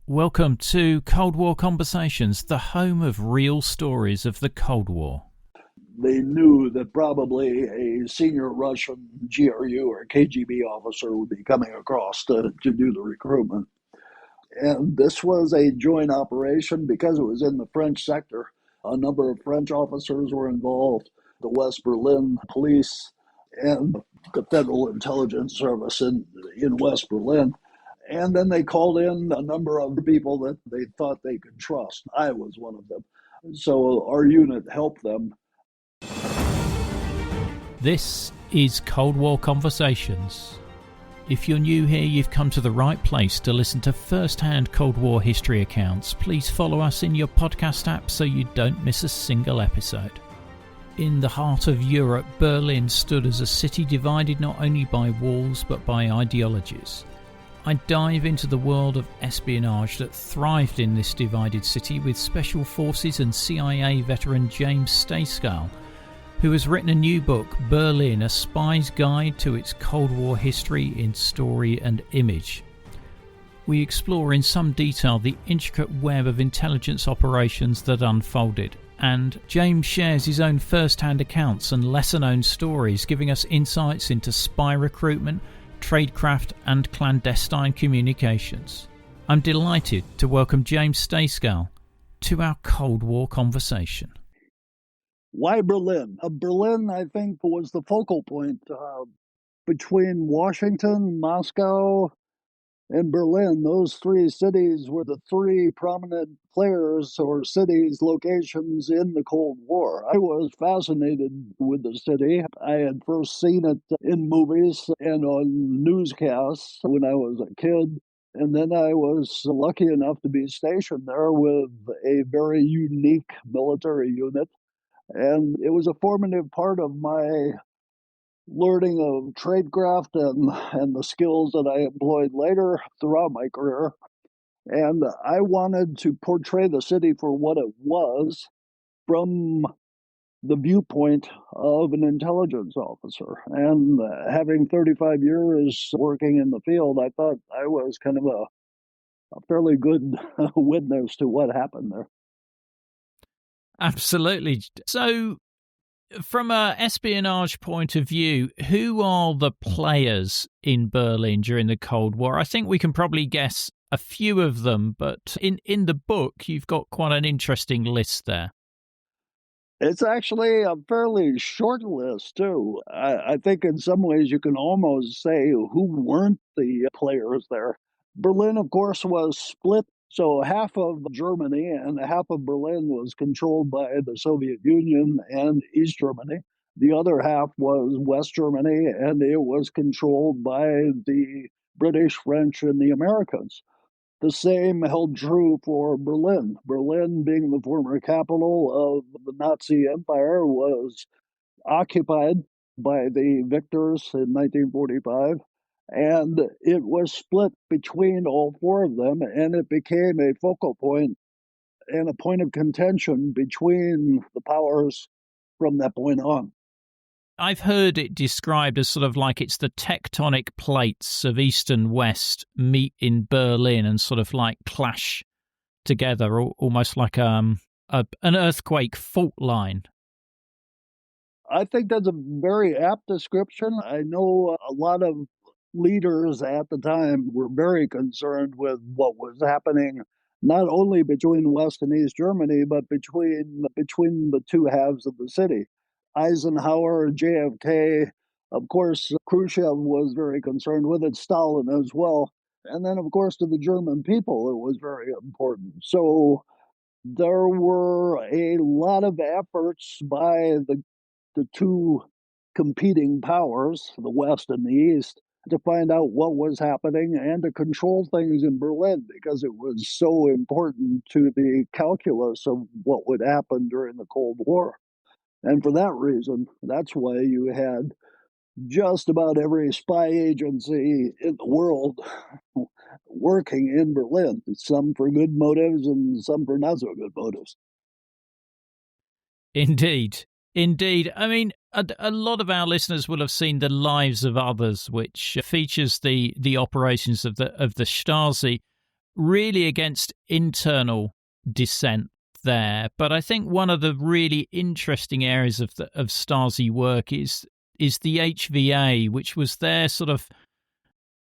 Welcome to Cold War Conversations, the home of real stories of the Cold War. They knew that probably a senior Russian GRU or KGB officer would be coming across to do the recruitment. And this was a joint operation because it was in the French sector. A number of French officers were involved, the West Berlin police and the Federal Intelligence Service in West Berlin. And then they called in a number of people that they thought they could trust. I was one of them. So our unit helped them. This is Cold War Conversations. If you're new here, you've come to the right place to listen to first-hand Cold War history accounts. Please follow us in your podcast app so you don't miss a single episode. In the heart of Europe, Berlin stood as a city divided not only by walls but by ideologies. I dive into the world of espionage that thrived in this divided city with Special Forces and CIA veteran James Stayskal, who has written a new book, Berlin, A Spy's Guide to its Cold War History in Story and Image. We explore in some detail the intricate web of intelligence operations that unfolded, and James shares his own first-hand accounts and lesser-known stories, giving us insights into spy recruitment, tradecraft and clandestine communications. I'm delighted to welcome James Stayskal to our Cold War conversation. Why Berlin? Berlin, I think, was the focal point between Washington, Moscow, and Berlin. Those three cities were the three prominent players or cities, locations in the Cold War. I was fascinated with the city. I had first seen it in movies and on newscasts when I was a kid. And then I was lucky enough to be stationed there with a very unique military unit. And it was a formative part of my learning of tradecraft and the skills that I employed later throughout my career. And I wanted to portray the city for what it was from the viewpoint of an intelligence officer. And having 35 years working in the field, I thought I was kind of a fairly good witness to what happened there. Absolutely. So, from an espionage point of view, who are the players in Berlin during the Cold War? I think we can probably guess a few of them, but in the book, you've got quite an interesting list there. It's actually a fairly short list, too. I think in some ways you can almost say who weren't the players there. Berlin, of course, was split. So half of Germany and half of Berlin was controlled by the Soviet Union and East Germany. The other half was West Germany, and it was controlled by the British, French, and the Americans. The same held true for Berlin. Berlin, being the former capital of the Nazi Empire, was occupied by the victors in 1945. And it was split between all four of them, and it became a focal point and a point of contention between the powers from that point on. I've heard it described as sort of like it's the tectonic plates of East and West meet in Berlin and sort of like clash together, almost like an earthquake fault line. I think that's a very apt description. I know a lot of leaders at the time were very concerned with what was happening, not only between West and East Germany, but between the two halves of the city. Eisenhower, JFK, of course, Khrushchev was very concerned with it, Stalin as well. And then, of course, to the German people, it was very important. So there were a lot of efforts by the two competing powers, the West and the East, to find out what was happening and to control things in Berlin because it was so important to the calculus of what would happen during the Cold War. And for that reason, that's why you had just about every spy agency in the world working in Berlin, some for good motives and some for not so good motives. Indeed. I mean, a lot of our listeners will have seen The Lives of Others, which features the operations of the Stasi. really against internal dissent there. But I think one of the really interesting areas of Stasi work is the HVA, which was their sort of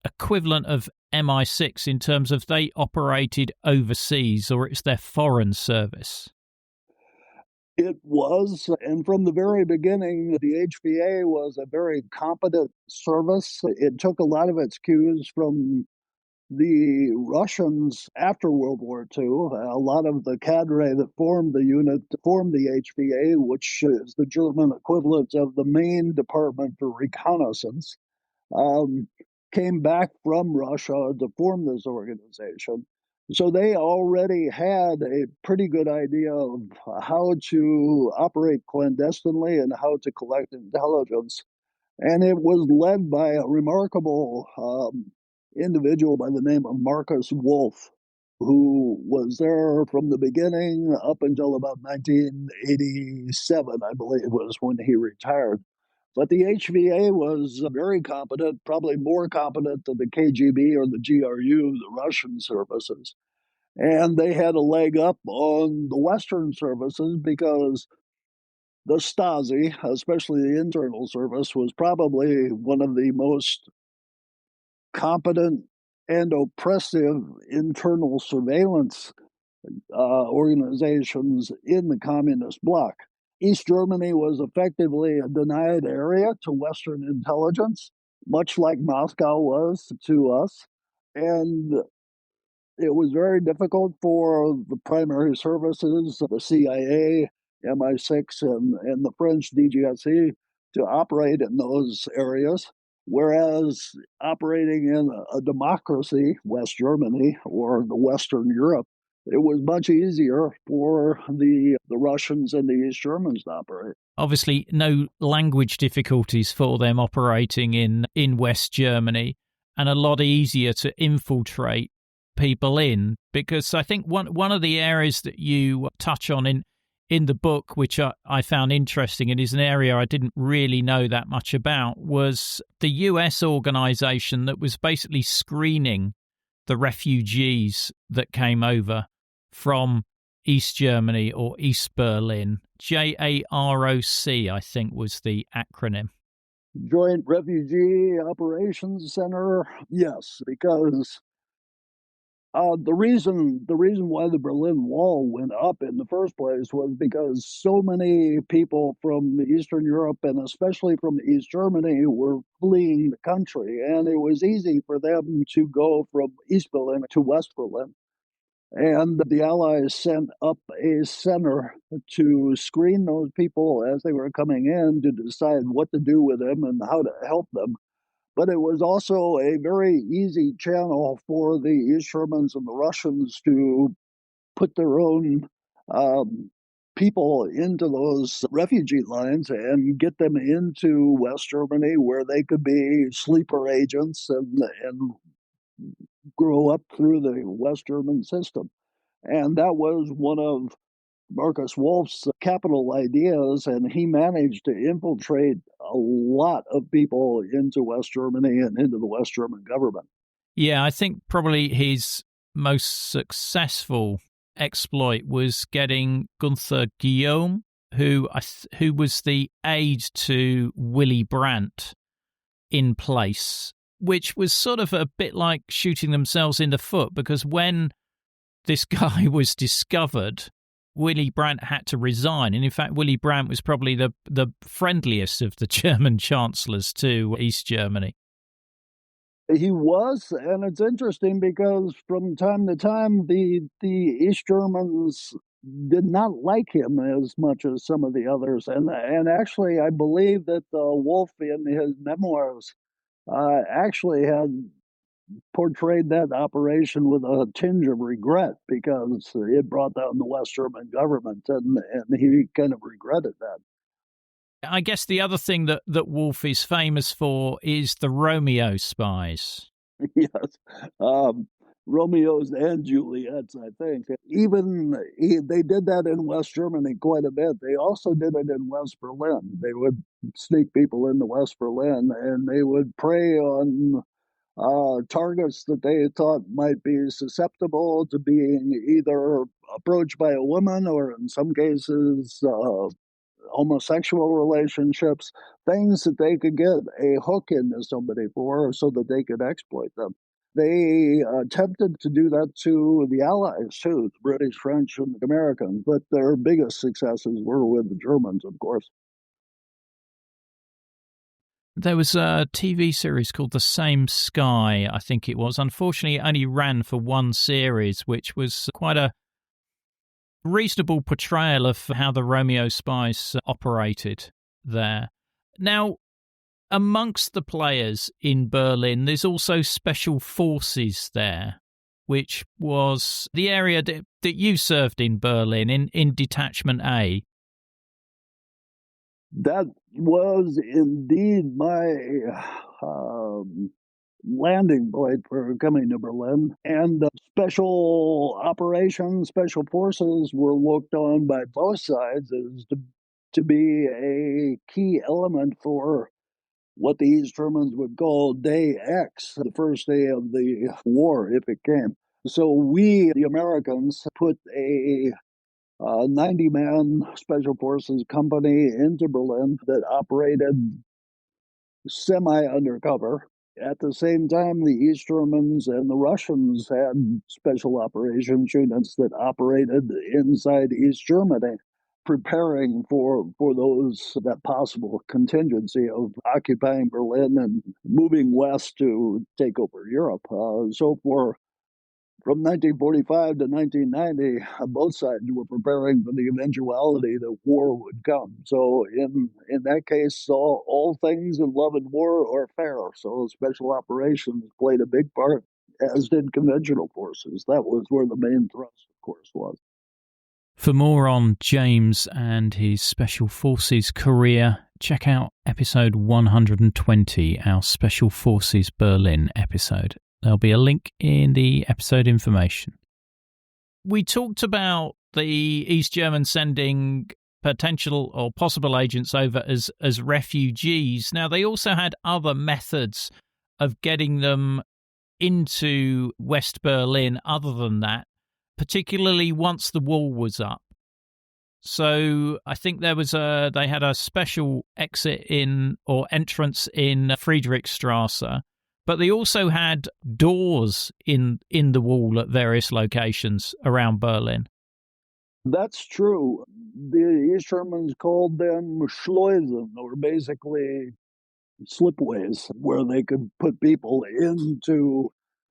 equivalent of MI6 in terms of they operated overseas, or it's their foreign service. It was, and from the very beginning, the HVA was a very competent service. It took a lot of its cues from the Russians after World War II. A lot of the cadre that formed the unit formed the HVA, which is the German equivalent of the main department for reconnaissance, came back from Russia to form this organization. So they already had a pretty good idea of how to operate clandestinely and how to collect intelligence. And it was led by a remarkable individual by the name of Marcus Wolf, who was there from the beginning up until about 1987, I believe, was when he retired. But the HVA was very competent, probably more competent than the KGB or the GRU, the Russian services. And they had a leg up on the Western services because the Stasi, especially the internal service, was probably one of the most competent and oppressive internal surveillance organizations in the communist bloc. East Germany was effectively a denied area to Western intelligence, much like Moscow was to us. And it was very difficult for the primary services, the CIA, MI6, and the French DGSE to operate in those areas. Whereas operating in a democracy, West Germany or the Western Europe, it was much easier for the Russians and the East Germans to operate. Obviously, no language difficulties for them operating in West Germany, and a lot easier to infiltrate people in, because I think one of the areas that you touch on in the book, which I found interesting and is an area I didn't really know that much about, was the US organization that was basically screening the refugees that came over from East Germany or East Berlin. JROC, I think, was the acronym. Joint Refugee Operations Center, yes, because the reason why the Berlin Wall went up in the first place was because so many people from Eastern Europe and especially from East Germany were fleeing the country, and it was easy for them to go from East Berlin to West Berlin. And the Allies sent up a center to screen those people as they were coming in to decide what to do with them and how to help them. But it was also a very easy channel for the East Germans and the Russians to put their own people into those refugee lines and get them into West Germany, where they could be sleeper agents and grow up through the West German system. And that was one of Marcus Wolf's capital ideas, and he managed to infiltrate a lot of people into West Germany and into the West German government. Yeah, I think probably his most successful exploit was getting Gunther Guillaume, who was the aide to Willy Brandt, in place, which was sort of a bit like shooting themselves in the foot, because when this guy was discovered, Willy Brandt had to resign. And in fact, Willy Brandt was probably the friendliest of the German chancellors to East Germany. He was, and it's interesting because from time to time, the East Germans did not like him as much as some of the others. And actually, I believe that Wolf in his memoirs actually had portrayed that operation with a tinge of regret because it brought down the West German government, and he kind of regretted that. I guess the other thing that Wolf is famous for is the Romeo Spies. Yes. Romeos and Juliets, I think. They did that in West Germany quite a bit. They also did it in West Berlin. They would sneak people into West Berlin, and they would prey on targets that they thought might be susceptible to being either approached by a woman or, in some cases, homosexual relationships, things that they could get a hook into somebody for so that they could exploit them. They attempted to do that to the Allies, too, the British, French, and the Americans, but their biggest successes were with the Germans, of course. There was a TV series called The Same Sky, I think it was. Unfortunately, it only ran for one series, which was quite a reasonable portrayal of how the Romeo Spies operated there. Now, amongst the players in Berlin, there's also special forces there, which was the area that you served in Berlin, in Detachment A. That was indeed my landing point for coming to Berlin. And special operations, special forces were looked on by both sides as to be a key element for what the East Germans would call Day X, the first day of the war, if it came. So we, the Americans, put a 90-man special forces company into Berlin that operated semi-undercover. At the same time, the East Germans and the Russians had special operations units that operated inside East Germany, preparing for that possible contingency of occupying Berlin and moving west to take over Europe. From 1945 to 1990, both sides were preparing for the eventuality that war would come. So in that case, all things in love and war are fair. So special operations played a big part, as did conventional forces. That was where the main thrust, of course, was. For more on James and his Special Forces career, check out episode 120, our Special Forces Berlin episode. There'll be a link in the episode information. We talked about the East Germans sending potential or possible agents over as refugees. Now, they also had other methods of getting them into West Berlin other than that, particularly once the wall was up. So I think they had a special exit or entrance in Friedrichstrasse, but they also had doors in the wall at various locations around Berlin. That's true. The East Germans called them Schleusen, or basically slipways, where they could put people into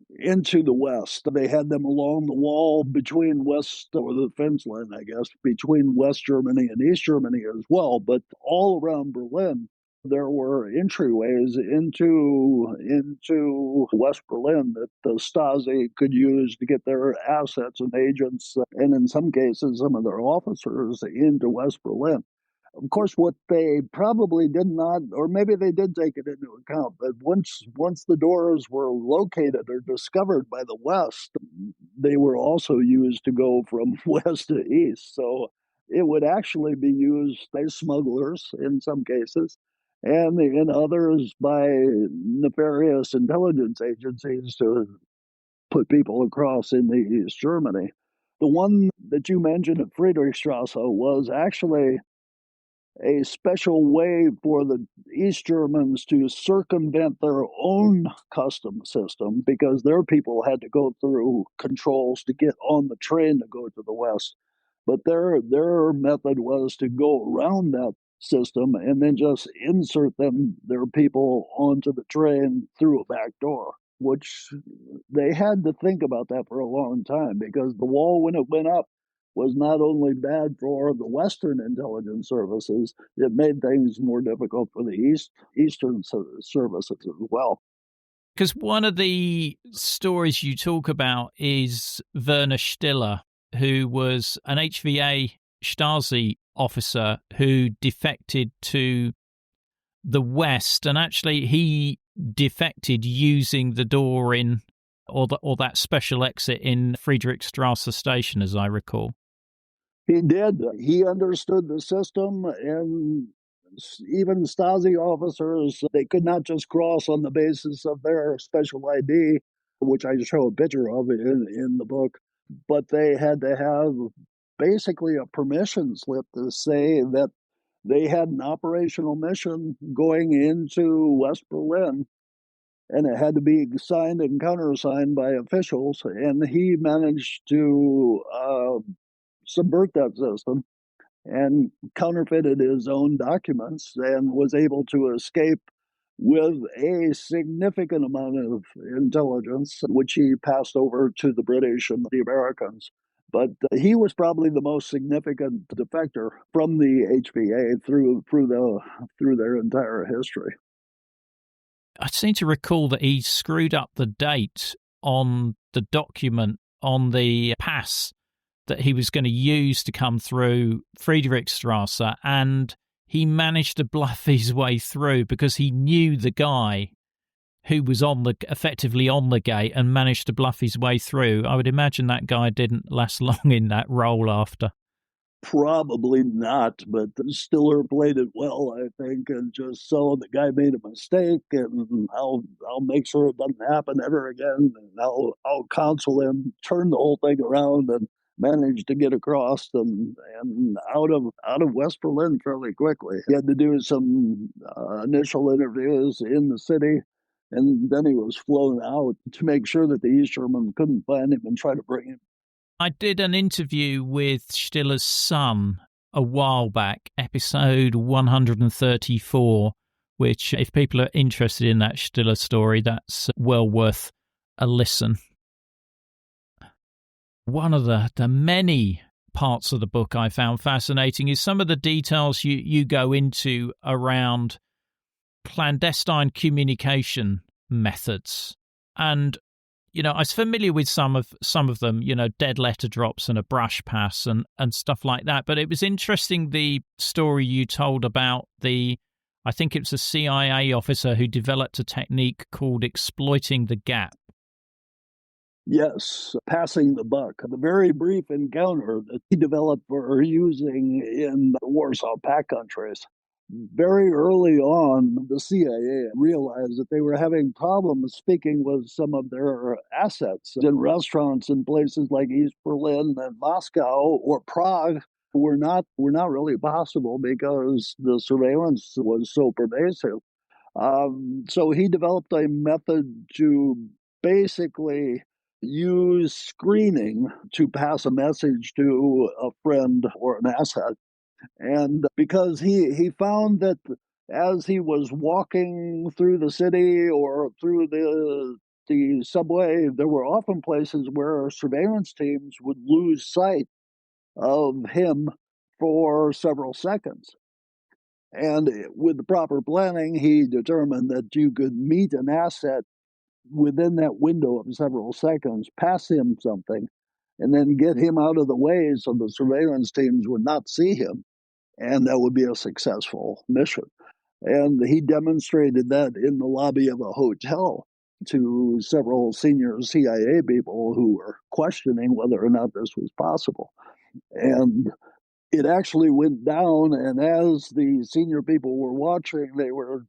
the West. They had them along the wall between West, or the fence line, I guess, between West Germany and East Germany as well. But all around Berlin, there were entryways into West Berlin that the Stasi could use to get their assets and agents, and in some cases, some of their officers into West Berlin. Of course, what they probably did not, or maybe they did take it into account, but once the doors were located or discovered by the West, they were also used to go from west to east. So it would actually be used by smugglers in some cases, and in others by nefarious intelligence agencies to put people across in East Germany. The one that you mentioned at Friedrichstrasse was actually a special way for the East Germans to circumvent their own custom system, because their people had to go through controls to get on the train to go to the West. But their method was to go around that system and then just insert their people onto the train through a back door, which they had to think about that for a long time, because the wall, when it went up, was not only bad for the Western intelligence services, it made things more difficult for the Eastern services as well. Because one of the stories you talk about is Vera Stiller, who was an HVA Stasi officer who defected to the West, and actually he defected using the door in, or that special exit in Friedrichstrasse station, as I recall. He did. He understood the system, and even Stasi officers, they could not just cross on the basis of their special ID, which I show a picture of in the book, but they had to have basically a permission slip to say that they had an operational mission going into West Berlin, and it had to be signed and countersigned by officials. And he managed to subvert that system and counterfeited his own documents and was able to escape with a significant amount of intelligence, which he passed over to the British and the Americans. But he was probably the most significant defector from the HVA through their entire history. I seem to recall that he screwed up the date on the document on the pass that he was going to use to come through Friedrichstrasse, and he managed to bluff his way through because he knew the guy who was effectively on the gate and managed to bluff his way through. I would imagine that guy didn't last long in that role after. Probably not, but Stiller played it well, I think, and just saw the guy made a mistake, and I'll make sure it doesn't happen ever again, and I'll counsel him, turn the whole thing around, and managed to get across and out of West Berlin fairly quickly. He had to do some initial interviews in the city, and then he was flown out to make sure that the East Germans couldn't find him and try to bring him. I did an interview with Stiller's son a while back, episode 134, which, if people are interested in that Stiller story, that's well worth a listen. One of the many parts of the book I found fascinating is some of the details you go into around clandestine communication methods. And I was familiar with some of them, dead letter drops and a brush pass and stuff like that. But it was interesting, the story you told about I think it was a CIA officer who developed a technique called exploiting the gap. Yes, passing the buck. The very brief encounter that he developed for using in the Warsaw Pact countries. Very early on, the CIA realized that they were having problems speaking with some of their assets in restaurants in places like East Berlin and Moscow or Prague were not really possible because the surveillance was so pervasive. So he developed a method to basically use screening to pass a message to a friend or an asset. And because he found that as he was walking through the city or through the subway, there were often places where surveillance teams would lose sight of him for several seconds. And with the proper planning, he determined that you could meet an asset within that window of several seconds, pass him something, and then get him out of the way so the surveillance teams would not see him. And that would be a successful mission. And he demonstrated that in the lobby of a hotel to several senior CIA people who were questioning whether or not this was possible. And it actually went down, and as the senior people were watching,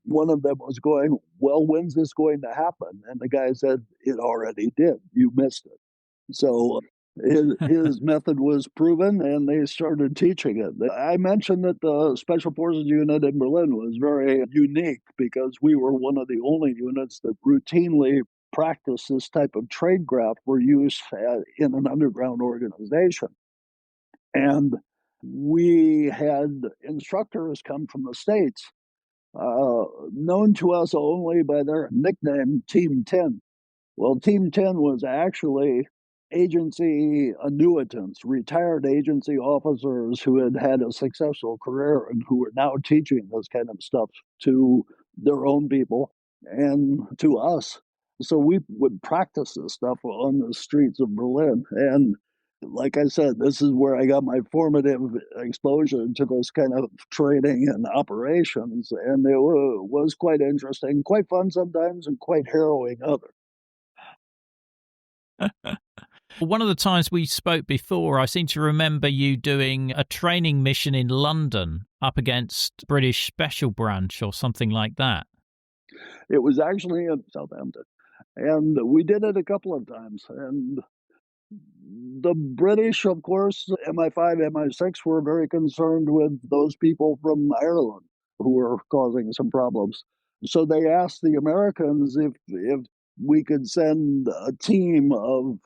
one of them was going, "Well, when's this going to happen?" And the guy said, "It already did. You missed it." So his method was proven, and they started teaching it. I mentioned that the Special Forces unit in Berlin was very unique because we were one of the only units that routinely practiced this type of tradecraft for use in an underground organization. And we had instructors come from the States, known to us only by their nickname, Team 10. Well, Team 10 was actually agency annuitants, retired agency officers who had had a successful career and who were now teaching this kind of stuff to their own people and to us. So we would practice this stuff on the streets of Berlin. And like I said, this is where I got my formative exposure to this kind of training and operations. And it was quite interesting, quite fun sometimes, and quite harrowing others. One of the times we spoke before, I seem to remember you doing a training mission in London up against British Special Branch or something like that. It was actually in Southampton, and we did it a couple of times. And the British, of course, MI5, MI6 were very concerned with those people from Ireland who were causing some problems. So they asked the Americans if we could send a team of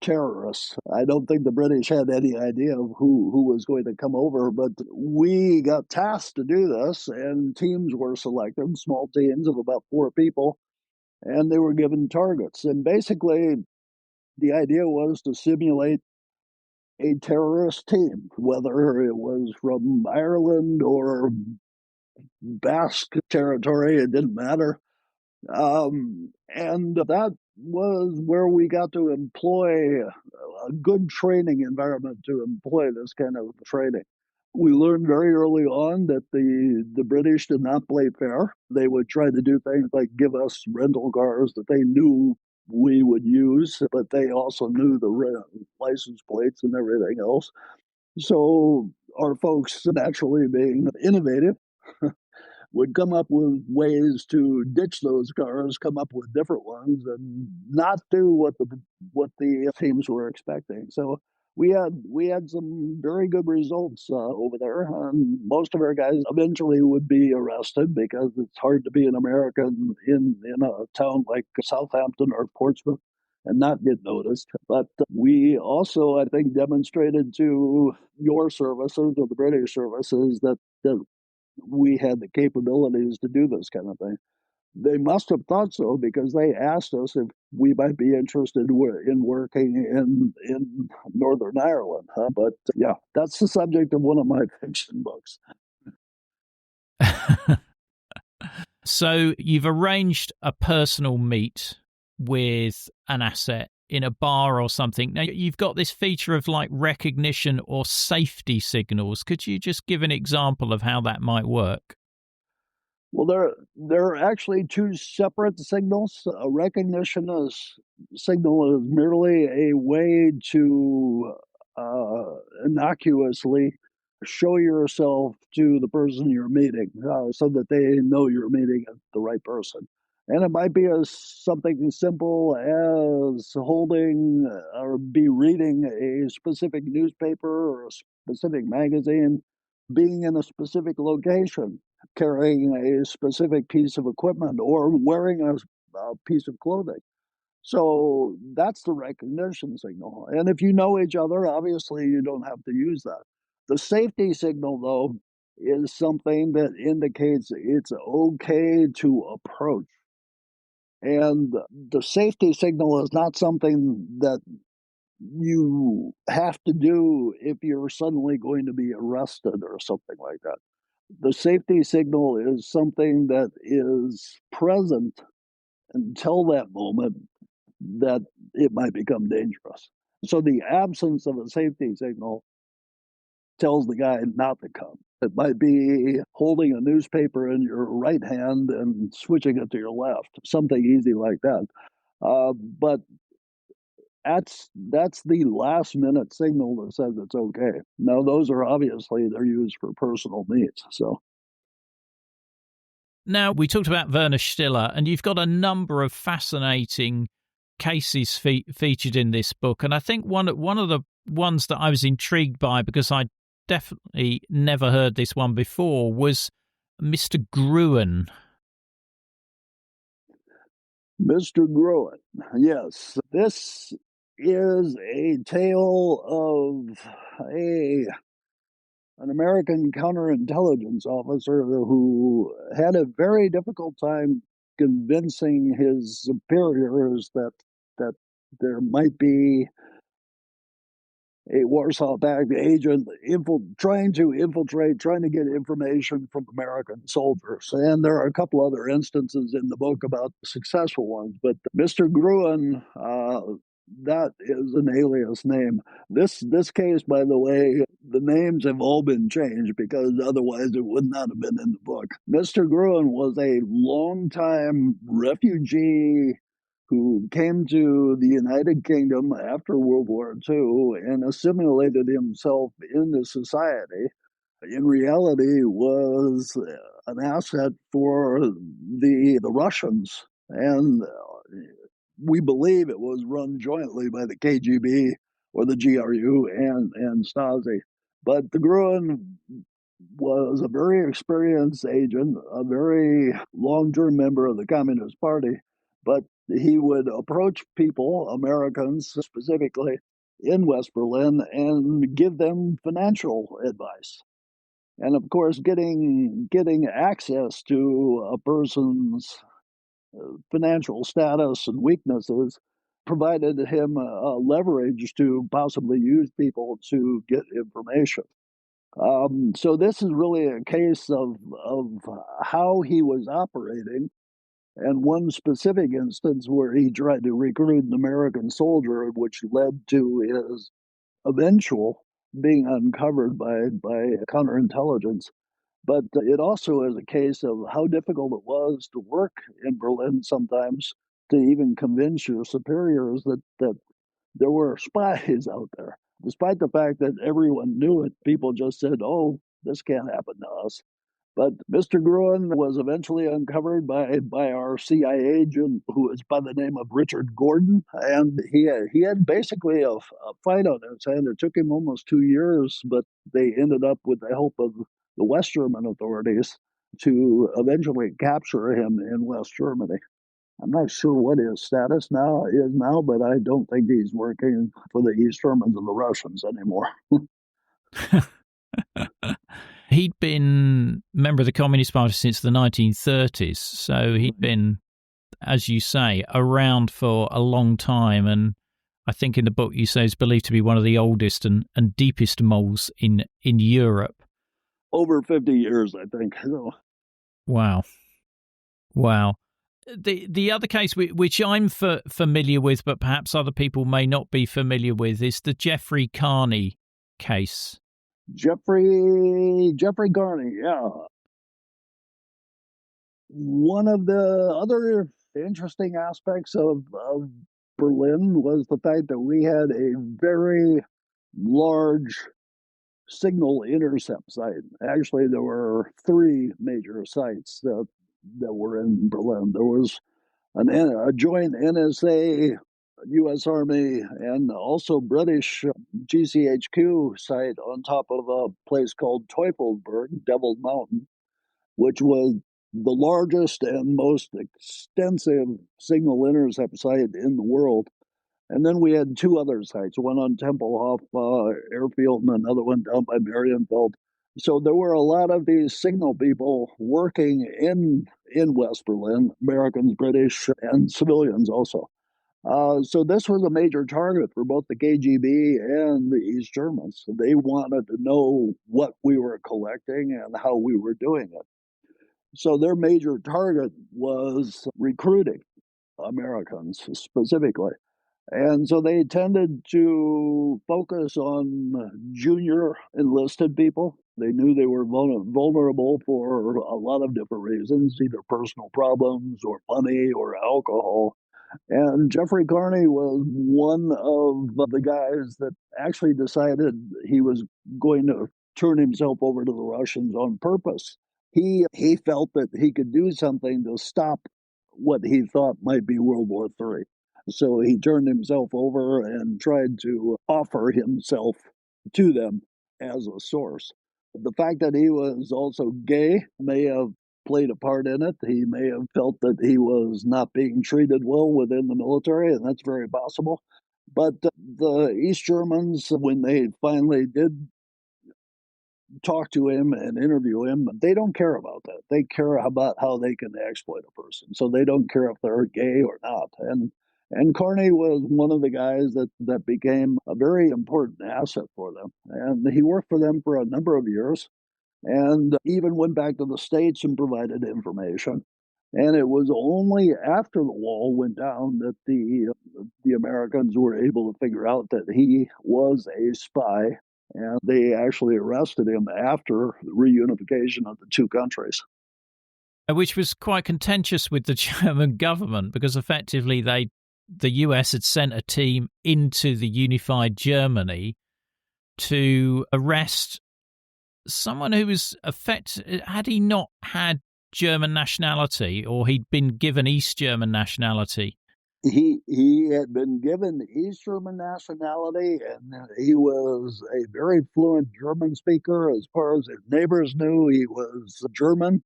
terrorists. I don't think the British had any idea of who was going to come over, but we got tasked to do this, and teams were selected, small teams of about 4 people, and they were given targets. And basically, the idea was to simulate a terrorist team, whether it was from Ireland or Bask territory, it didn't matter. And that was where we got to employ a good training environment to employ this kind of training. We learned very early on that the British did not play fair. They would try to do things like give us rental cars that they knew we would use, but they also knew the license plates and everything else. So our folks, naturally being innovative, would come up with ways to ditch those cars, come up with different ones, and not do what the teams were expecting. So we had some very good results over there, and most of our guys eventually would be arrested because it's hard to be an American in a town like Southampton or Portsmouth and not get noticed. But we also, I think, demonstrated to your services or the British services that we had the capabilities to do this kind of thing. They must have thought so because they asked us if we might be interested in working in Northern Ireland. But yeah, that's the subject of one of my fiction books. So you've arranged a personal meet with an asset in a bar or something. Now, you've got this feature of like recognition or safety signals. Could you just give an example of how that might work? Well, there are actually 2 separate signals. A recognition signal is merely a way to innocuously show yourself to the person you're meeting, so that they know you're meeting the right person. And it might be something simple as holding or be reading a specific newspaper or a specific magazine, being in a specific location, carrying a specific piece of equipment, or wearing a piece of clothing. So that's the recognition signal. And if you know each other, obviously you don't have to use that. The safety signal, though, is something that indicates it's okay to approach. And the safety signal is not something that you have to do if you're suddenly going to be arrested or something like that. The safety signal is something that is present until that moment that it might become dangerous. So the absence of a safety signal tells the guy not to come. It might be holding a newspaper in your right hand and switching it to your left, something easy like that. But that's the last minute signal that says it's okay. Now, those are obviously they're used for personal needs. So now we talked about Vera Stiller, and you've got a number of fascinating cases featured in this book. And I think one of the ones that I was intrigued by, because I definitely never heard this one before, was Mr. Gruin. Mr. Gruin, yes, this is a tale of an American counterintelligence officer who had a very difficult time convincing his superiors that there might be a Warsaw Pact agent trying to infiltrate, trying to get information from American soldiers. And there are a couple other instances in the book about successful ones. But Mr. Gruin, that is an alias name. This case, by the way, the names have all been changed because otherwise it would not have been in the book. Mr. Gruin was a longtime refugee who came to the United Kingdom after World War II and assimilated himself into society, in reality was an asset for the Russians. And we believe it was run jointly by the KGB or the GRU and Stasi. But the Gruin was a very experienced agent, a very long-term member of the Communist Party, but he would approach people, Americans specifically, in West Berlin and give them financial advice. And of course, getting access to a person's financial status and weaknesses provided him a leverage to possibly use people to get information. So this is really a case of how he was operating, and one specific instance where he tried to recruit an American soldier, which led to his eventual being uncovered by counterintelligence. But it also is a case of how difficult it was to work in Berlin sometimes to even convince your superiors that there were spies out there. Despite the fact that everyone knew it, people just said, oh, this can't happen to us. But Mr. Gruin was eventually uncovered by our CIA agent, who was by the name of Richard Gordon, and he had basically a fight on his hand. It took him almost 2 years, but they ended up, with the help of the West German authorities, to eventually capture him in West Germany. I'm not sure what his status is now, but I don't think he's working for the East Germans and the Russians anymore. He'd been member of the Communist Party since the 1930s, so he'd been, as you say, around for a long time. And I think in the book you say he's believed to be one of the oldest and deepest moles in Europe. Over 50 years, I think. Wow. The other case which I'm familiar with, but perhaps other people may not be familiar with, is the Jeffrey Carney case. Jeffrey Carney, yeah. One of the other interesting aspects of Berlin was the fact that we had a very large signal intercept site. Actually, there were 3 major sites that were in Berlin. There was a joint NSA, U.S. Army, and also British GCHQ site on top of a place called Teufelberg, Devil Mountain, which was the largest and most extensive signal intercept site in the world. And then we had 2 other sites, one on Tempelhof airfield and another one down by Marienfeld. So there were a lot of these signal people working in West Berlin, Americans, British, and civilians also. So this was a major target for both the KGB and the East Germans. They wanted to know what we were collecting and how we were doing it. So their major target was recruiting Americans specifically. And so they tended to focus on junior enlisted people. They knew they were vulnerable for a lot of different reasons, either personal problems or money or alcohol. And Jeffrey Carney was one of the guys that actually decided he was going to turn himself over to the Russians on purpose. He felt that he could do something to stop what he thought might be World War III. So he turned himself over and tried to offer himself to them as a source. The fact that he was also gay may have played a part in it. He may have felt that he was not being treated well within the military, and that's very possible. But the East Germans, when they finally did talk to him and interview him, they don't care about that. They care about how they can exploit a person. So they don't care if they're gay or not. And Carney was one of the guys that became a very important asset for them. And he worked for them for a number of years and even went back to the States and provided information. And it was only after the wall went down that the Americans were able to figure out that he was a spy, and they actually arrested him after the reunification of the 2 countries. Which was quite contentious with the German government, because effectively they the US had sent a team into the unified Germany to arrest someone who was affected. Had he not had German nationality, or he'd been given East German nationality? He had been given East German nationality, and he was a very fluent German speaker. As far as his neighbors knew, he was German.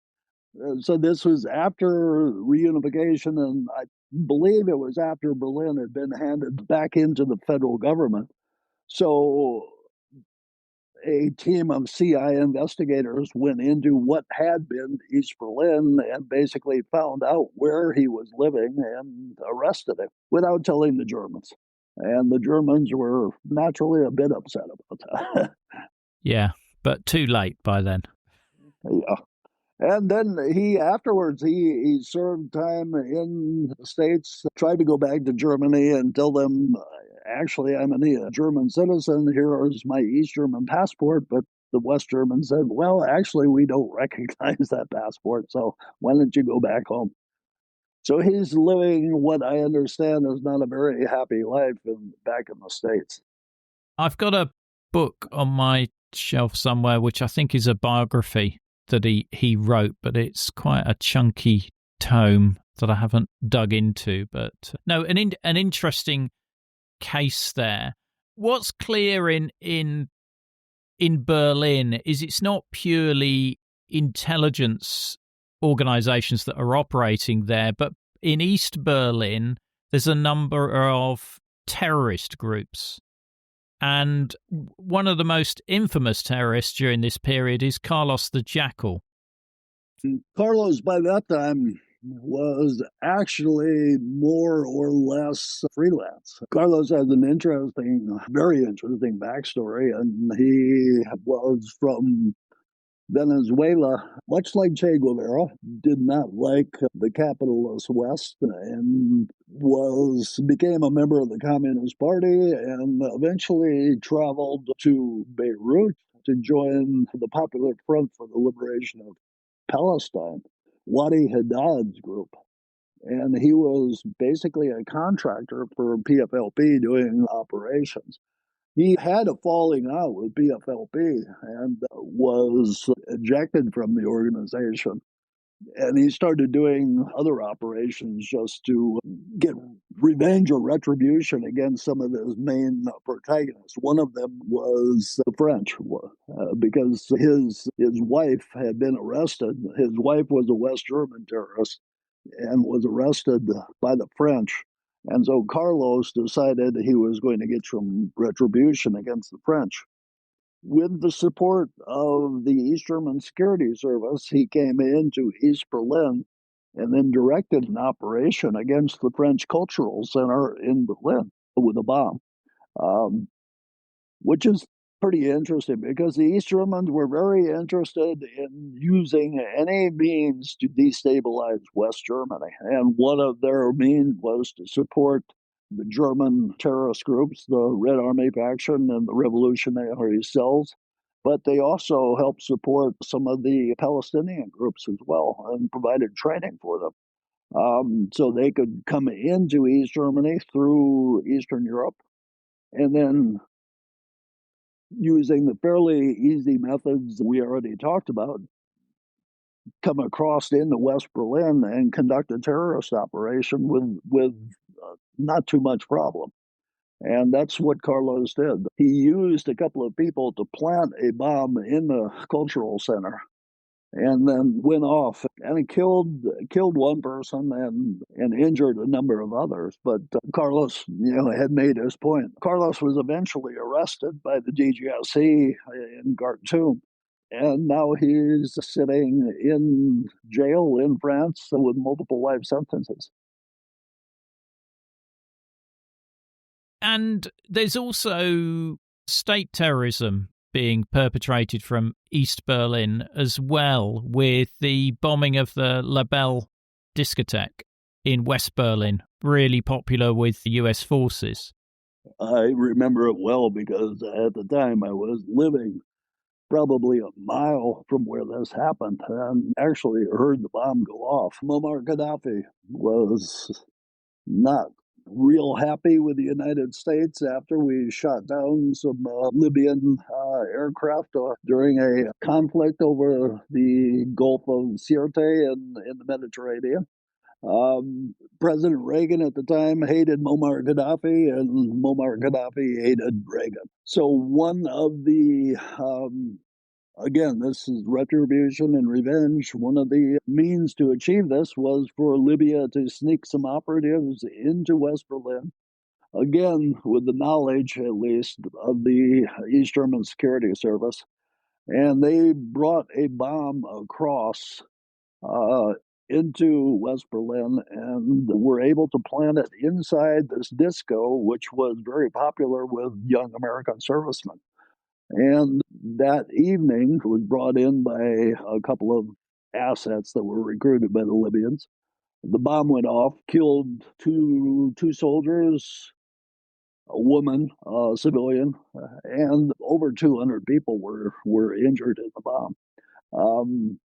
So this was after reunification, and I believe it was after Berlin had been handed back into the federal government. So a team of CI investigators went into what had been East Berlin and basically found out where he was living and arrested him without telling the Germans. And the Germans were naturally a bit upset about that. Yeah, but too late by then. Yeah. And then afterwards, he served time in the States, tried to go back to Germany and tell them, actually, I'm a German citizen. Here is my East German passport. But the West Germans said, well, actually, we don't recognize that passport. So why don't you go back home? So he's living what I understand is not a very happy life back in the States. I've got a book on my shelf somewhere, which I think is a biography that he wrote, but it's quite a chunky tome that I haven't dug into. But no, an interesting case there. What's clear in Berlin is it's not purely intelligence organizations that are operating there, but in East Berlin, there's a number of terrorist groups. And one of the most infamous terrorists during this period is Carlos the Jackal. Carlos, by that time, was actually more or less freelance. Carlos has an very interesting backstory, and he was from Venezuela, much like Che Guevara, did not like the capitalist West and became a member of the Communist Party and eventually traveled to Beirut to join the Popular Front for the Liberation of Palestine, Wadi Haddad's group. And he was basically a contractor for PFLP doing operations. He had a falling out with PFLP and was ejected from the organization. And he started doing other operations just to get revenge or retribution against some of his main protagonists. One of them was the French, because his wife had been arrested. His wife was a West German terrorist and was arrested by the French. And so Carlos decided he was going to get some retribution against the French. With the support of the East German Security Service, he came into East Berlin and then directed an operation against the French Cultural Center in Berlin with a bomb, which is pretty interesting because the East Germans were very interested in using any means to destabilize West Germany. And one of their means was to support the German terrorist groups, the Red Army faction and the revolutionary cells. But they also helped support some of the Palestinian groups as well and provided training for them. So they could come into East Germany through Eastern Europe and then using the fairly easy methods we already talked about, come across into West Berlin and conduct a terrorist operation with not too much problem. And that's what Carlos did. He used a couple of people to plant a bomb in the cultural center and then went off and he killed one person and injured a number of others. But Carlos, had made his point. Carlos was eventually arrested by the DGSE in Khartoum, and now he's sitting in jail in France with multiple life sentences. And there's also state terrorism being perpetrated from East Berlin as well, with the bombing of the Labelle discotheque in West Berlin, really popular with the US forces. I remember it well because at the time I was living probably a mile from where this happened and actually heard the bomb go off. Muammar Gaddafi was not real happy with the United States after we shot down some Libyan aircraft during a conflict over the Gulf of Sirte in the Mediterranean. President Reagan at the time hated Muammar Gaddafi, and Muammar Gaddafi hated Reagan. So one of the again, this is retribution and revenge. One of the means to achieve this was for Libya to sneak some operatives into West Berlin, again, with the knowledge, at least, of the East German Security Service. And they brought a bomb across uh, into West Berlin and were able to plant it inside this disco, which was very popular with young American servicemen. And that evening was brought in by a couple of assets that were recruited by the Libyans. The bomb went off, killed two soldiers, a woman, a civilian, and over 200 people were injured in the bomb.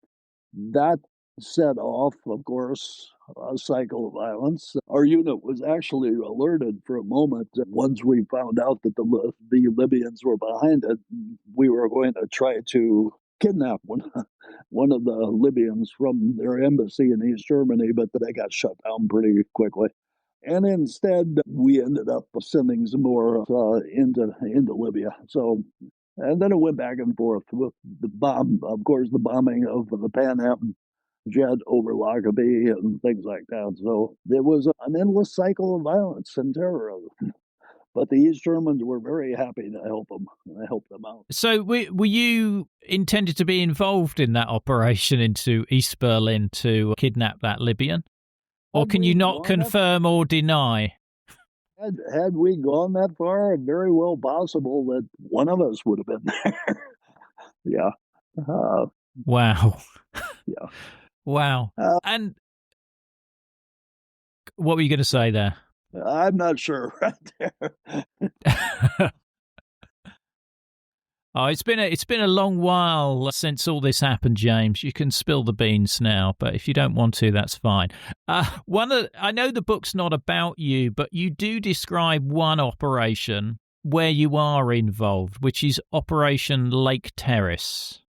That set off, of course, a cycle of violence. Our unit was actually alerted for a moment. Once we found out that the Libyans were behind it, we were going to try to kidnap one of the Libyans from their embassy in East Germany, but they got shut down pretty quickly. And instead, we ended up sending some more into Libya. So, and then it went back and forth with the bomb, of course, the bombing of the Pan Am jet over Lockerbie and things like that. So there was an endless cycle of violence and terrorism. But the East Germans were very happy to help them. I helped them out. So were you intended to be involved in that operation into East Berlin to kidnap that Libyan? Or can you not confirm or deny? Had we gone that far, very well possible that one of us would have been there. Yeah. Wow. Yeah. Wow. And what were you going to say there? I'm not sure right there. Oh, it's been a long while since all this happened, James. You can spill the beans now, but if you don't want to, that's fine. I know the book's not about you, but you do describe one operation where you are involved, which is Operation Lake Terrace.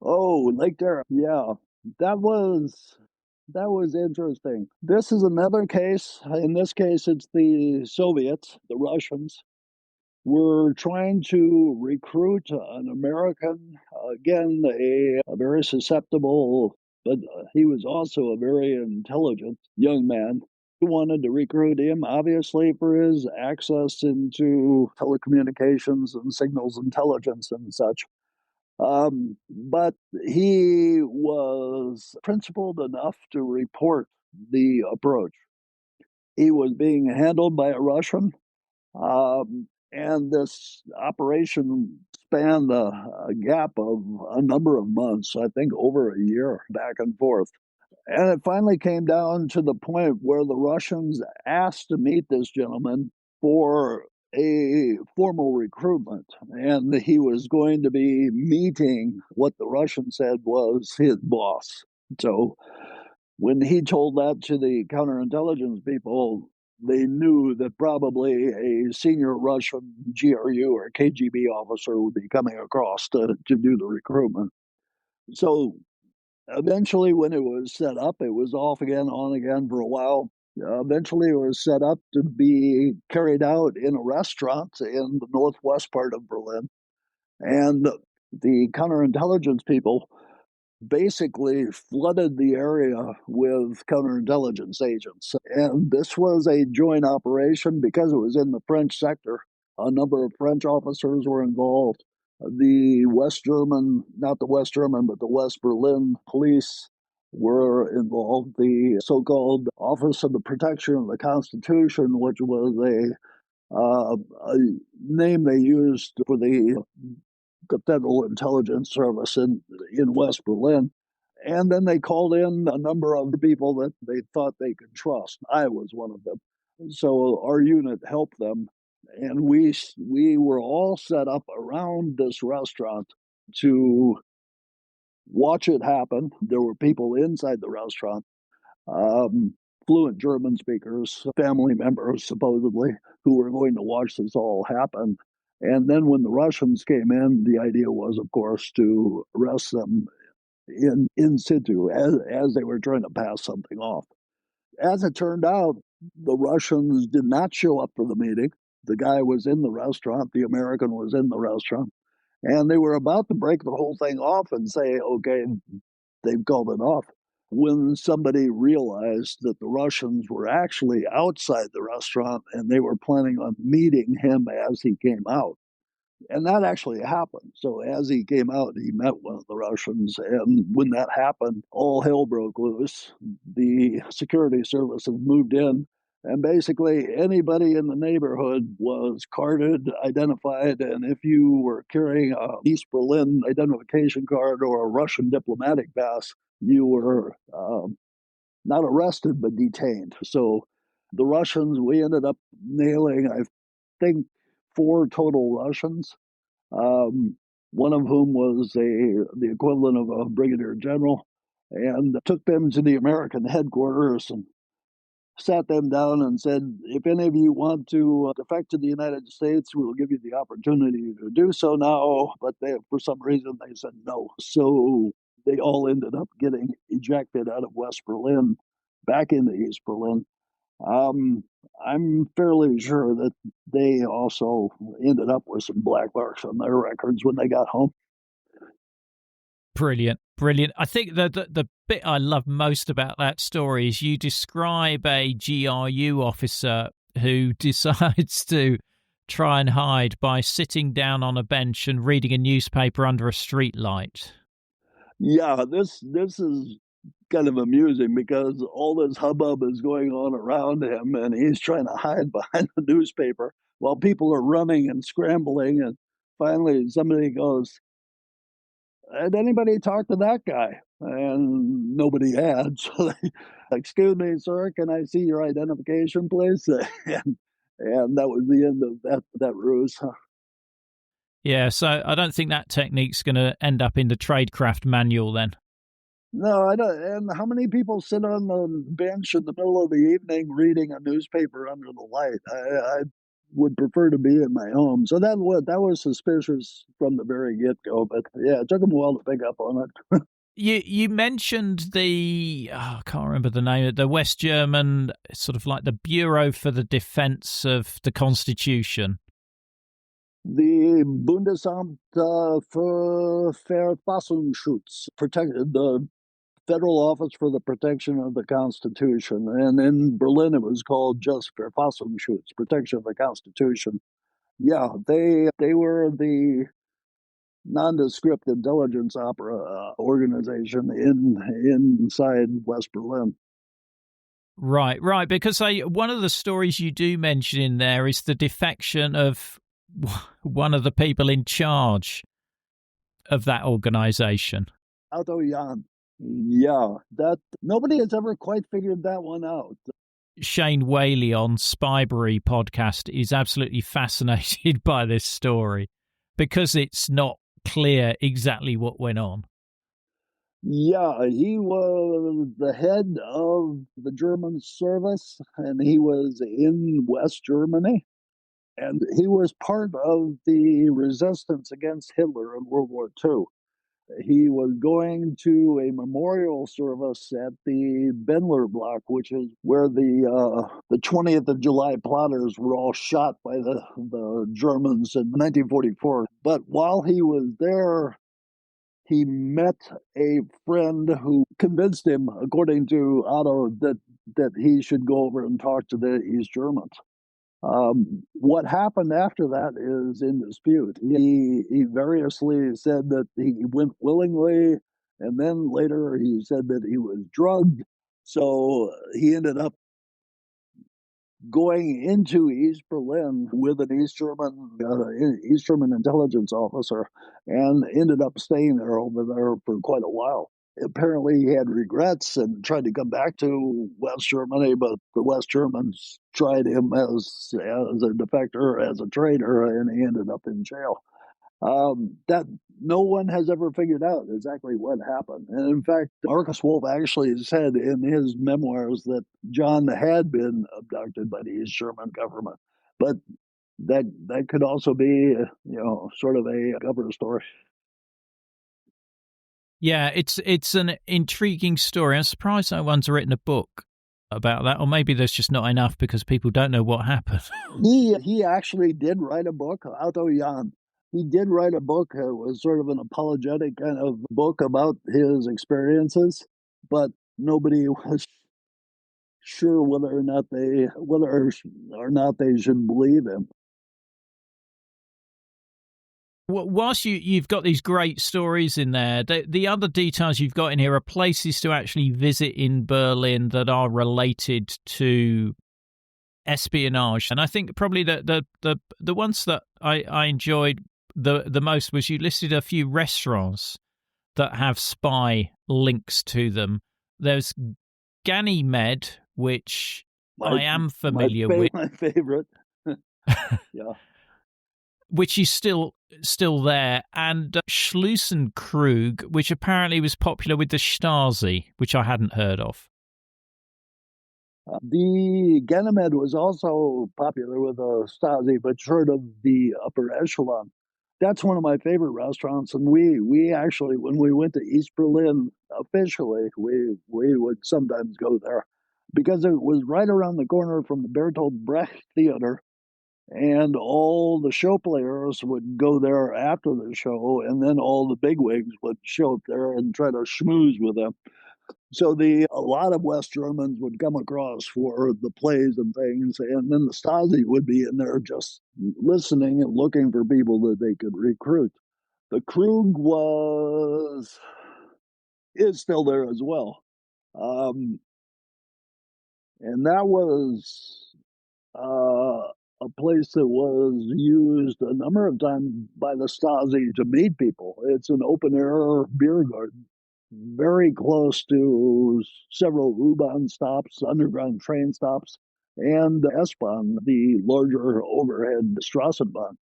Oh, Lake Terrace, yeah, that was interesting. This is another case. In this case, it's the Soviets, the Russians, were trying to recruit an American, again, a very susceptible, but he was also a very intelligent young man. He wanted to recruit him, obviously, for his access into telecommunications and signals intelligence and such. But he was principled enough to report the approach. He was being handled by a Russian, and this operation spanned a gap of a number of months, I think over a year, back and forth. And it finally came down to the point where the Russians asked to meet this gentleman for a formal recruitment. And he was going to be meeting what the Russian said was his boss. So when he told that to the counterintelligence people, they knew that probably a senior Russian GRU or KGB officer would be coming across to do the recruitment. So eventually, when it was set up, it was off again, on again for a while. Eventually, it was set up to be carried out in a restaurant in the northwest part of Berlin. And the counterintelligence people basically flooded the area with counterintelligence agents. And this was a joint operation because it was in the French sector. A number of French officers were involved. The West German, not the West German, but the West Berlin police were involved. The so-called Office of the Protection of the Constitution, which was a name they used for the Federal Intelligence Service in West Berlin. And then they called in a number of the people that they thought they could trust. I was one of them. So our unit helped them. And we were all set up around this restaurant to watch it happen. There were people inside the restaurant. fluent German speakers, family members supposedly, who were going to watch this all happen. And then when the Russians came in, the idea was, of course, to arrest them in situ as they were trying to pass something off. As it turned out, the Russians did not show up for the meeting. The guy was in the restaurant, the American was in the restaurant, and they were about to break the whole thing off and say, okay, they've called it off, when somebody realized that the Russians were actually outside the restaurant and they were planning on meeting him as he came out. And that actually happened. So as he came out, he met one of the Russians. And when that happened, all hell broke loose. The security services moved in. And basically, anybody in the neighborhood was carded, identified. And if you were carrying a East Berlin identification card or a Russian diplomatic pass, you were not arrested, but detained. So the Russians, we ended up nailing, I think, 4 total Russians, one of whom was the equivalent of a brigadier general, and took them to the American headquarters and sat them down and said, if any of you want to defect to the United States, we'll give you the opportunity to do so now. But for some reason, they said no. So they all ended up getting ejected out of West Berlin back into East Berlin. I'm fairly sure that they also ended up with some black marks on their records when they got home. Brilliant, brilliant. I think the bit I love most about that story is you describe a GRU officer who decides to try and hide by sitting down on a bench and reading a newspaper under a street light. Yeah, this is kind of amusing because all this hubbub is going on around him and he's trying to hide behind the newspaper while people are running and scrambling. And finally, somebody goes, had anybody talked to that guy? And nobody had. So they, excuse me, sir, can I see your identification, please? And that was the end of that ruse. Yeah, so I don't think that technique's going to end up in the tradecraft manual then. No, I don't. And how many people sit on the bench in the middle of the evening reading a newspaper under the light? I would prefer to be in my home. So that was suspicious from the very get-go. But yeah, it took them a while to pick up on it. You mentioned I can't remember the name, the West German, sort of like the Bureau for the Defense of the Constitution. The Bundesamt für Verfassungsschutz, the Federal Office for the Protection of the Constitution. And in Berlin, it was called just Verfassungsschutz, Protection of the Constitution. Yeah, they were the nondescript intelligence opera organization inside West Berlin. Right, because one of the stories you do mention in there is the defection of one of the people in charge of that organization. Otto Jahn. Yeah, that nobody has ever quite figured that one out. Shane Whaley on Spybury podcast is absolutely fascinated by this story because it's not clear exactly what went on. Yeah, he was the head of the German service, and he was in West Germany, and he was part of the resistance against Hitler in World War II. He was going to a memorial service at the Bendler Block, which is where the 20th of July plotters were all shot by the Germans in 1944. But while he was there, he met a friend who convinced him, according to Otto, that he should go over and talk to the East Germans. What happened after that is in dispute. He variously said that he went willingly, and then later he said that he was drugged. So he ended up going into East Berlin with an East German intelligence officer, and ended up staying there over there for quite a while. Apparently he had regrets and tried to come back to West Germany, but the West Germans tried him as a defector, as a traitor, and he ended up in jail. That no one has ever figured out exactly what happened. And in fact, Marcus Wolf actually said in his memoirs that John had been abducted by the East German government. But that could also be, sort of a cover story. Yeah, it's an intriguing story. I'm surprised no one's written a book about that, or maybe there's just not enough because people don't know what happened. He actually did write a book, Otto Jahn. He did write a book. It was sort of an apologetic kind of book about his experiences, but nobody was sure whether or not they should believe him. Whilst you've got these great stories in there, the other details you've got in here are places to actually visit in Berlin that are related to espionage. And I think probably the ones that I enjoyed the most was you listed a few restaurants that have spy links to them. There's Ganymed, which I am familiar with. My favorite. Yeah. Which is still there, and Schlussenkrug, which apparently was popular with the Stasi, which I hadn't heard of. The Ganymed was also popular with the Stasi, but sort of the upper echelon. That's one of my favorite restaurants, and we actually, when we went to East Berlin officially, we would sometimes go there because it was right around the corner from the Bertolt Brecht Theater, and all the show players would go there after the show, and then all the bigwigs would show up there and try to schmooze with them. So a lot of West Germans would come across for the plays and things, and then the Stasi would be in there just listening and looking for people that they could recruit. The Krug is still there as well, and that was a place that was used a number of times by the Stasi to meet people. It's an open air beer garden, very close to several U-Bahn stops, underground train stops, and S-Bahn, the larger overhead Straßenbahn.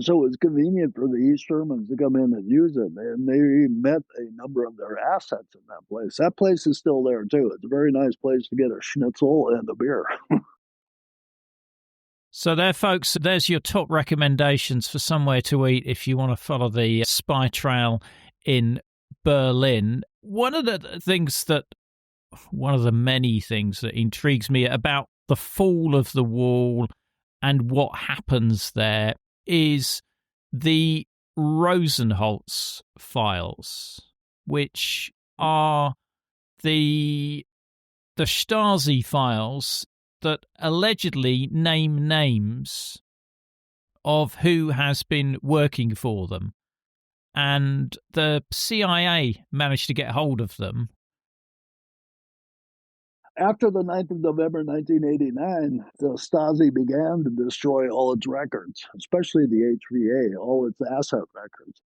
So it's convenient for the East Germans to come in and use it, and they met a number of their assets in that place. That place is still there too. It's a very nice place to get a schnitzel and a beer. So there, folks, there's your top recommendations for somewhere to eat if you want to follow the spy trail in Berlin. One of the many things that intrigues me about the fall of the wall and what happens there is the Rosenhaltz files, which are the Stasi files that allegedly name names of who has been working for them. And the CIA managed to get hold of them. After the 9th of November 1989, the Stasi began to destroy all its records, especially the HVA, all its asset records.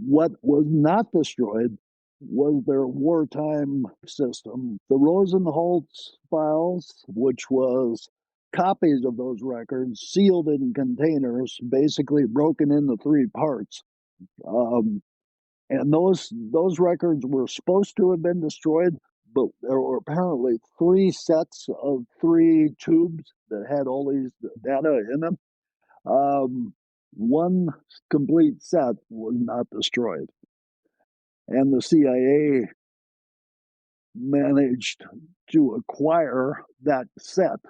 What was not destroyed was their wartime system. The Rosenhaltz files, which was copies of those records sealed in containers, basically broken into three parts. And those records were supposed to have been destroyed, but there were apparently three sets of three tubes that had all these data in them. One complete set was not destroyed. And the CIA managed to acquire that set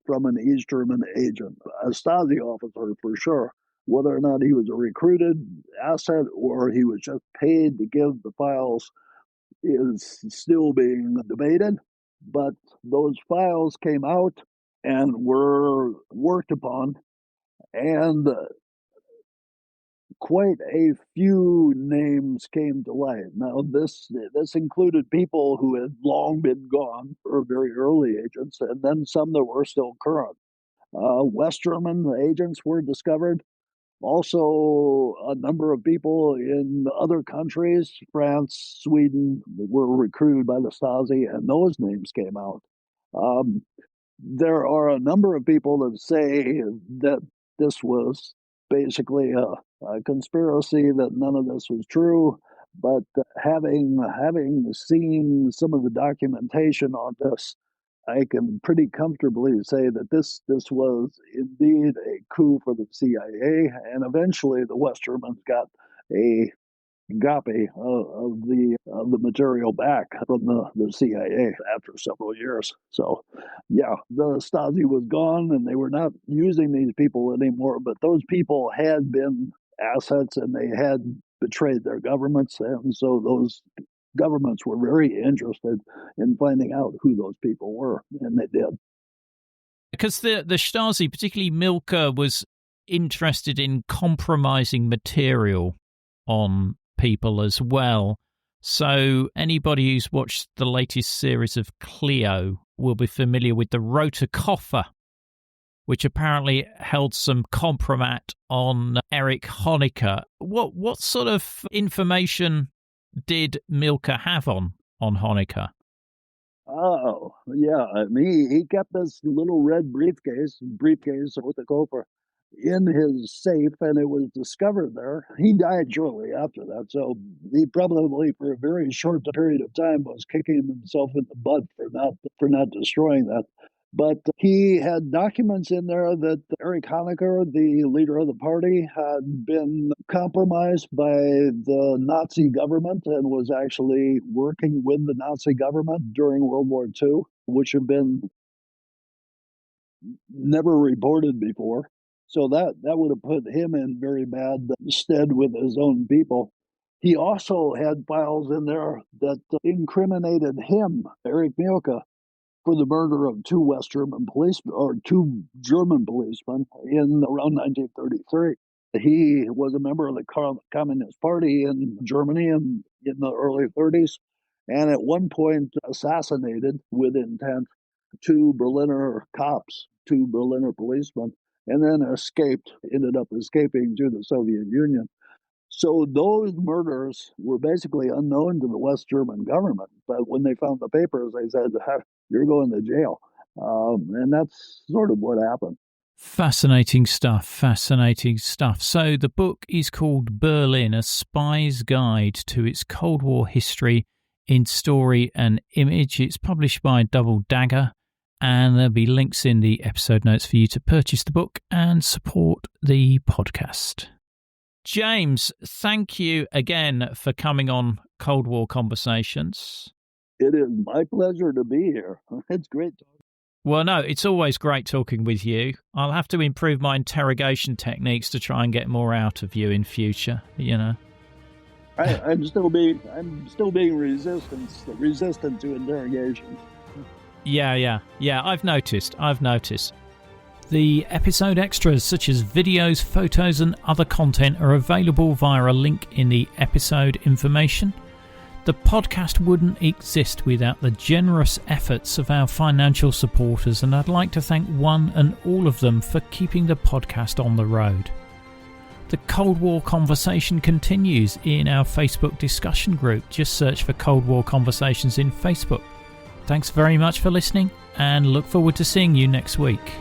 from an East German agent, a Stasi officer for sure. Whether or not he was a recruited asset or he was just paid to give the files is still being debated. But those files came out and were worked upon, and quite a few names came to light. Now, this included people who had long been gone, or very early agents, and then some that were still current. West German agents were discovered. Also, a number of people in other countries, France, Sweden, were recruited by the Stasi, and those names came out. There are a number of people that say that this was basically conspiracy that none of this was true. But having seen some of the documentation on this, I can pretty comfortably say that this was indeed a coup for the CIA, and eventually the West Germans got a copy of the material back from the CIA after several years. So, yeah, the Stasi was gone, and they were not using these people anymore. But those people had been assets, and they had betrayed their governments, and so those governments were very interested in finding out who those people were, and they did. Because the Stasi, particularly Milke, was interested in compromising material on people as well. So anybody who's watched the latest series of Cleo will be familiar with the Roter Koffer, which apparently held some compromat on Erich Haniker. What sort of information did Milke have on Haniker? Oh, yeah. I mean, he kept this little red briefcase with the coffer in his safe, and it was discovered there. He died shortly after that, so he probably, for a very short period of time, was kicking himself in the butt for not destroying that. But he had documents in there that Erich Haniker, the leader of the party, had been compromised by the Nazi government and was actually working with the Nazi government during World War II, which had been never reported before. So that would have put him in very bad stead with his own people. He also had files in there that incriminated him, Erich Milke, for the murder of two German policemen in around 1933. He was a member of the Communist Party in Germany in the early 30s, and at one point assassinated with intent two Berliner policemen, and then ended up escaping to the Soviet Union. So those murders were basically unknown to the West German government. But when they found the papers, they said, you're going to jail. And that's sort of what happened. Fascinating stuff. So the book is called Berlin, A Spy's Guide to its Cold War History in Story and Image. It's published by Double Dagger, and there'll be links in the episode notes for you to purchase the book and support the podcast. James, thank you again for coming on Cold War Conversations. It is my pleasure to be here. It's great talking. Well, no, it's always great talking with you. I'll have to improve my interrogation techniques to try and get more out of you in future, you know. I'm still being resistant to interrogation. Yeah, I've noticed. The episode extras, such as videos, photos and other content, are available via a link in the episode information. The podcast wouldn't exist without the generous efforts of our financial supporters, and I'd like to thank one and all of them for keeping the podcast on the road. The Cold War conversation continues in our Facebook discussion group. Just search for Cold War Conversations in Facebook. Thanks very much for listening, and look forward to seeing you next week.